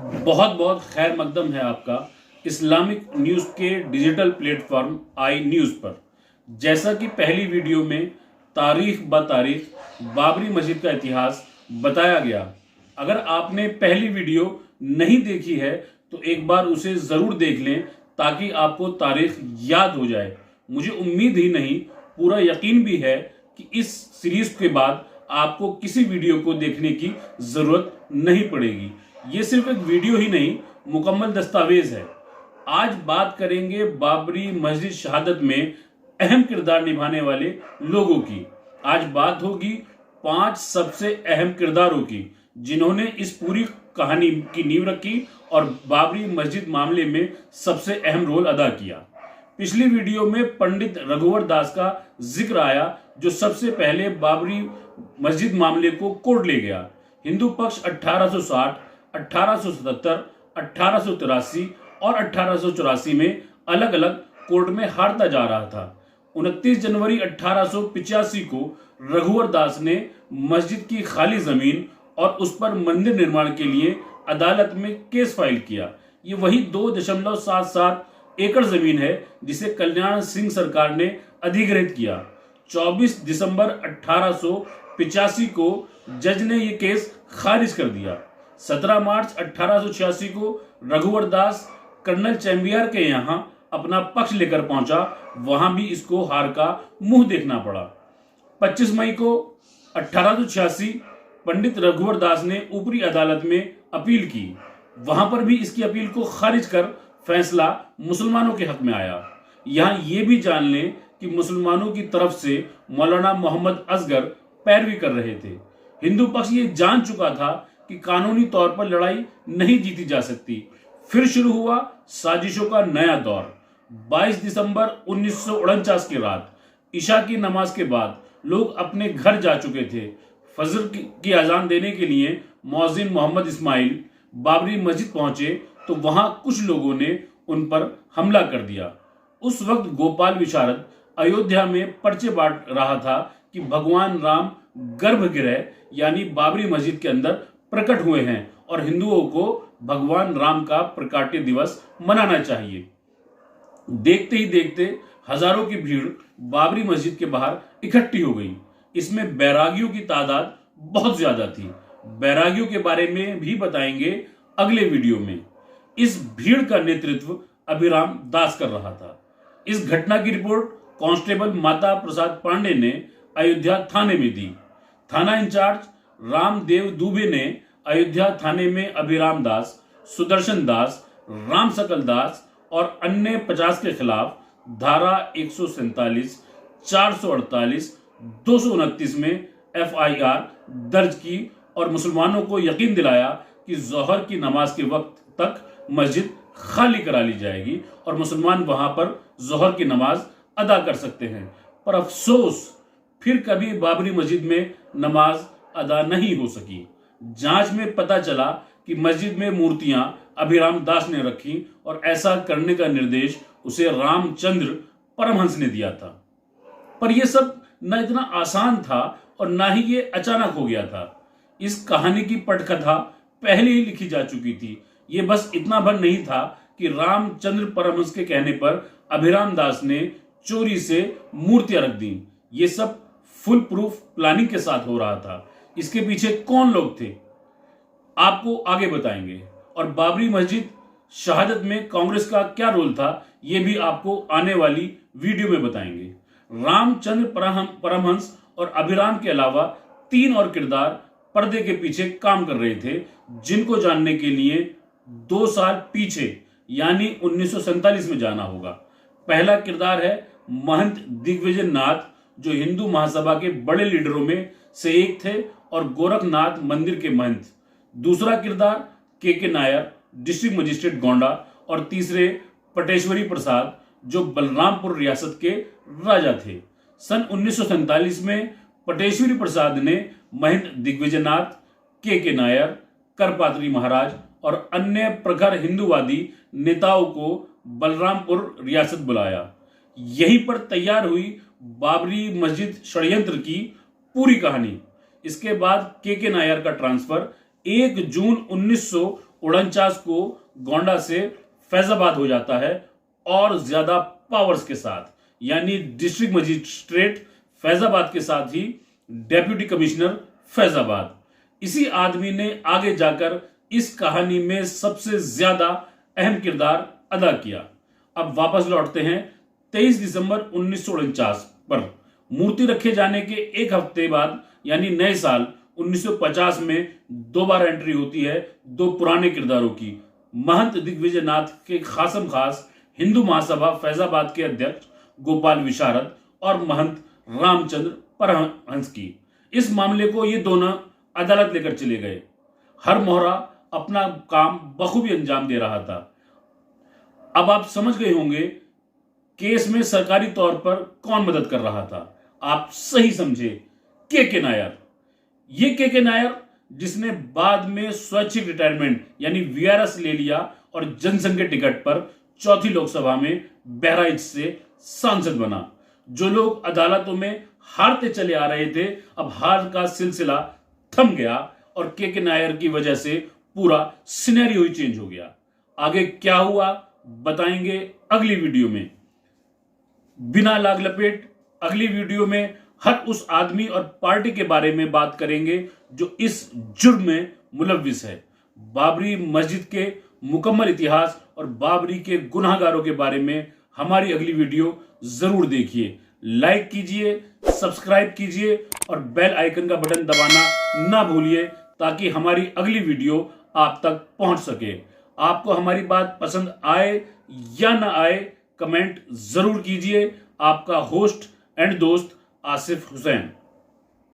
बहुत बहुत खैर मकदम है आपका इस्लामिक न्यूज़ के डिजिटल प्लेटफॉर्म आई न्यूज़ पर। जैसा कि पहली वीडियो में तारीख ब तारीख बाबरी मस्जिद का इतिहास बताया गया, अगर आपने पहली वीडियो नहीं देखी है तो एक बार उसे ज़रूर देख लें ताकि आपको तारीख याद हो जाए। मुझे उम्मीद ही नहीं, पूरा यकीन भी है कि इस सीरीज़ के बाद आपको किसी वीडियो को देखने की ज़रूरत नहीं पड़ेगी। ये सिर्फ एक वीडियो ही नहीं, मुकम्मल दस्तावेज है। आज बात करेंगे बाबरी मस्जिद शहादत में अहम किरदार निभाने वाले लोगों की। आज बात होगी 5 सबसे अहम किरदारों की जिन्होंने इस पूरी कहानी की नींव रखी और बाबरी मस्जिद मामले में सबसे अहम रोल अदा किया। पिछली वीडियो में पंडित रघुवर दास का जिक्र आया, जो सबसे पहले बाबरी मस्जिद मामले को कोर्ट ले गया। हिंदू पक्ष 1860, 1877, 1883 और 1884 में अलग अलग कोर्ट में हारता जा रहा था। 29 जनवरी 1885 को रघुवर दास ने मस्जिद की खाली जमीन और उस पर मंदिर निर्माण के लिए अदालत में केस फाइल किया। ये वही 2.77 एकड़ जमीन है जिसे कल्याण सिंह सरकार ने अधिग्रहित किया। 24 दिसंबर 1885 को जज ने यह केस खारिज कर दिया। 17 मार्च 1886 को रघुवर दास कर्नल चैम्बियर के यहाँ अपना पक्ष लेकर पहुंचा। वहां भी इसको हार का मुंह देखना पड़ा। 25 मई को 1886 पंडित रघुवर दास ने ऊपरी अदालत में अपील की। वहां पर भी इसकी अपील को खारिज कर फैसला मुसलमानों के हक में आया। यहाँ ये भी जान लें कि मुसलमानों की तरफ से मौलाना मोहम्मद असगर पैरवी कर रहे थे। हिंदू पक्ष ये जान चुका था कि कानूनी तौर पर लड़ाई नहीं जीती जा सकती। फिर शुरू हुआ साजिशों का नया दौर। 22 दिसंबर 1949 की रात ईशा की नमाज के बाद लोग अपने घर जा चुके थे। फजर की अजान देने के लिए मौजिन मोहम्मद इस्माइल बाबरी मस्जिद पहुंचे तो वहां कुछ लोगों ने उन पर हमला कर दिया। उस वक्त गोपाल विशारद अयोध्या में पर्चे बांट रहा था कि भगवान राम गर्भगृह यानी बाबरी मस्जिद के अंदर प्रकट हुए हैं और हिंदुओं को भगवान राम का प्रकाट्य दिवस मनाना चाहिए। देखते ही देखते हजारों की भीड़ बाबरी मस्जिद के बाहर इकट्ठी हो गई। इसमें बैरागियों की तादाद बहुत ज्यादा थी। बैरागियों के बारे में भी बताएंगे अगले वीडियो में। इस भीड़ का नेतृत्व अभिराम दास कर रहा था। इस घटना की रिपोर्ट कांस्टेबल माता प्रसाद पांडे ने अयोध्या थाने में दी। थाना इंचार्ज रामदेव दुबे ने अयोध्या थाने में अभिराम दास, सुदर्शन दास, राम सकल दास और अन्य 50 के खिलाफ धारा 147, 448, 229 में FIR दर्ज की और मुसलमानों को यकीन दिलाया कि जोहर की नमाज के वक्त तक मस्जिद खाली करा ली जाएगी और मुसलमान वहां पर जोहर की नमाज अदा कर सकते हैं। पर अफसोस, फिर कभी बाबरी मस्जिद में नमाज अदा नहीं हो सकी। जांच में पता चला कि मस्जिद में मूर्तियां अभिराम दास ने रखी और ऐसा करने का निर्देश उसे रामचंद्र परमहंस ने दिया था। पर यह सब न इतना आसान था और ना ही ये अचानक हो गया था। इस कहानी की पटकथा पहले ही लिखी जा चुकी थी। ये बस इतना भर नहीं था कि रामचंद्र परमहंस के कहने पर अभिराम दास ने चोरी से मूर्तियां रख दी। ये सब फुल प्रूफ प्लानिंग के साथ हो रहा था। इसके पीछे कौन लोग थे आपको आगे बताएंगे, और बाबरी मस्जिद शहादत में कांग्रेस का क्या रोल था ये भी आपको आने वाली वीडियो में बताएंगे। रामचंद्र परमहंस और अभिराम के अलावा 3 और किरदार पर्दे के पीछे काम कर रहे थे, जिनको जानने के लिए 2 साल पीछे यानी 1947 में जाना होगा। पहला किरदार है महंत दिग्विजय नाथ, जो हिंदू महासभा के बड़े लीडरों में से एक थे और गोरखनाथ मंदिर के महंत। दूसरा किरदार के नायर, डिस्ट्रिक्ट मजिस्ट्रेट गोंडा, और तीसरे पटेश्वरी प्रसाद, जो बलरामपुर रियासत के राजा थे। सन 1947 में पटेश्वरी प्रसाद ने महंत दिग्विजयनाथ, के नायर, करपात्री महाराज और अन्य प्रखर हिंदूवादी नेताओं को बलरामपुर रियासत बुलाया। यहीं पर तैयार हुई बाबरी मस्जिद षड्यंत्र की पूरी कहानी। इसके बाद के नायर का ट्रांसफर 1 जून 49 को गोंडा से फैजाबाद हो जाता है और ज्यादा पावर्स के साथ, यानी डिस्ट्रिक्ट मजिस्ट्रेट फैजाबाद के साथ ही डेप्यूटी कमिश्नर फैजाबाद। इसी आदमी ने आगे जाकर इस कहानी में सबसे ज्यादा अहम किरदार अदा किया। अब वापस लौटते हैं 23 दिसंबर 1949 पर। मूर्ति रखे जाने के एक हफ्ते बाद यानी नए साल 1950 में दोबारा एंट्री होती है दो पुराने किरदारों की, महंत दिग्विजय नाथ के खासम खास हिंदू महासभा फैजाबाद के अध्यक्ष गोपाल विशारद और महंत रामचंद्र परमहंस की। इस मामले को ये दोनों अदालत लेकर चले गए। हर मोहरा अपना काम बखूबी अंजाम दे रहा था। अब आप समझ गए होंगे केस में सरकारी तौर पर कौन मदद कर रहा था। आप सही समझे, के नायर। ये के नायर जिसने बाद में स्वैच्छिक रिटायरमेंट यानी वीआरएस ले लिया और जनसंघ के टिकट पर चौथी लोकसभा में बहराइच से सांसद बना। जो लोग अदालतों में हारते चले आ रहे थे, अब हार का सिलसिला थम गया और के नायर की वजह से पूरा सिनेरियो ही चेंज हो गया। आगे क्या हुआ बताएंगे अगली वीडियो में। बिना लाग लपेट अगली वीडियो में हर उस आदमी और पार्टी के बारे में बात करेंगे जो इस जुर्म में मुलव्विस है। बाबरी मस्जिद के मुकम्मल इतिहास और बाबरी के गुनाहगारों के बारे में हमारी अगली वीडियो जरूर देखिए। लाइक कीजिए, सब्सक्राइब कीजिए और बेल आइकन का बटन दबाना ना भूलिए ताकि हमारी अगली वीडियो आप तक पहुंच सके। आपको हमारी बात पसंद आए या ना आए कमेंट जरूर कीजिए। आपका होस्ट एंड दोस्त आसिफ हुसैन।